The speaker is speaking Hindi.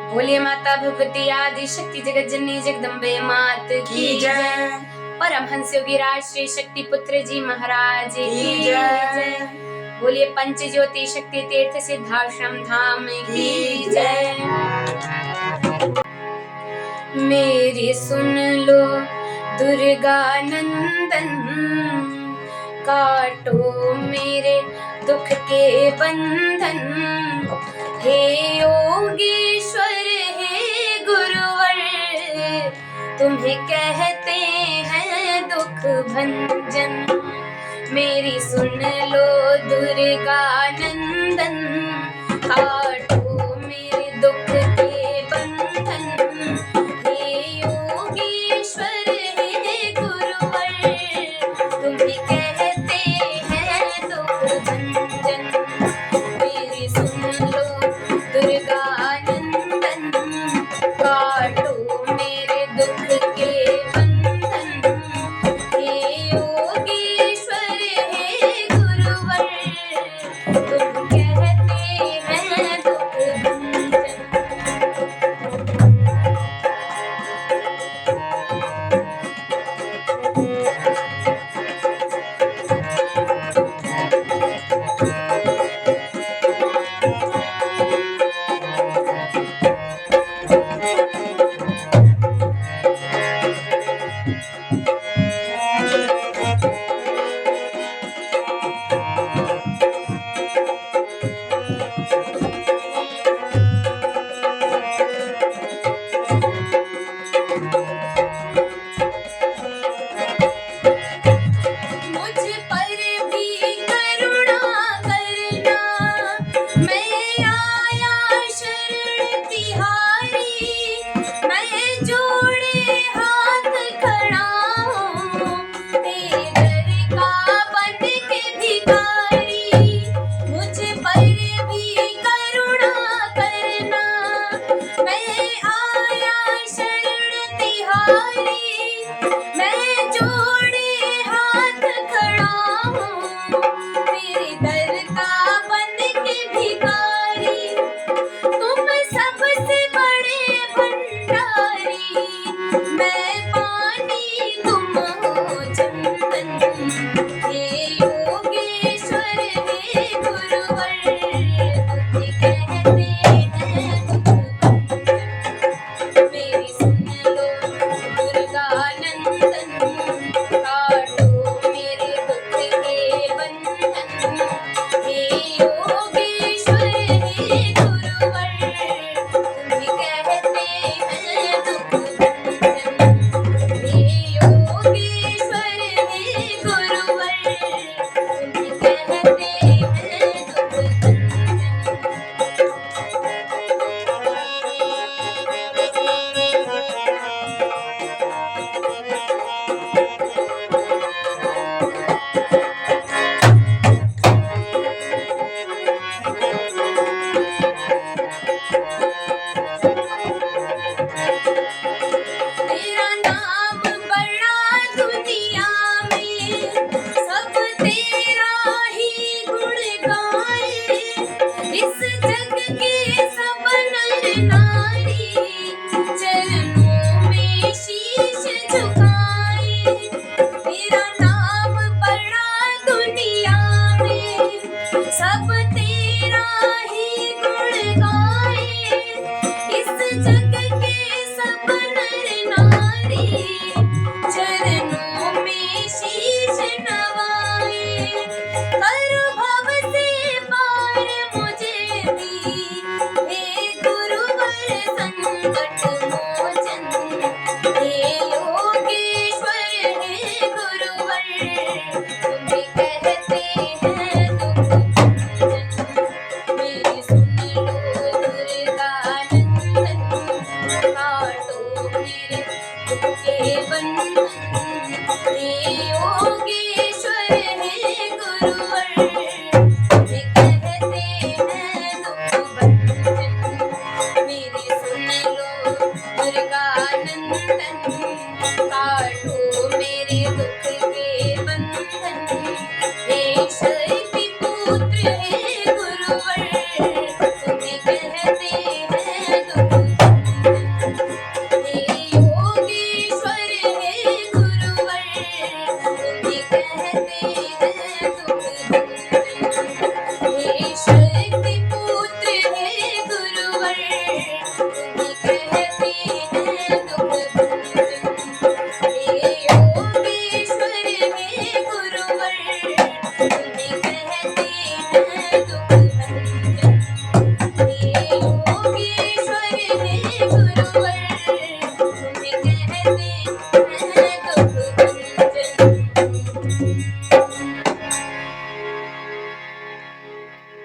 बोलिए माता भगवती आदि शक्ति जगत जननी जगदम्बे मात की जय। परमहंस योगीराज श्री शक्ति पुत्र जी महाराज की जय। बोलिए पंच ज्योति शक्ति तीर्थ सिद्धाश्रम धाम की जय। मेरी सुन लो दुर्गा नंदन, काटो मेरे दुख के बंधन। हे योगेश्वर हे गुरुवर, तुम्हें कहते हैं दुख भंजन। मेरी सुन लो दुर्गा नंदन, काटो मेरे दुख के बंधन। हे योगेश्वर हे गुरुवर, तुम्हें कहते हैं दुख भंजन। मेरी सुन लो दुर्गा नंदन, काटो मेरे दुख के बंधन। हे योगेश्वर हे गुरुवर, तुम कहते हैं दुख भंजन। वर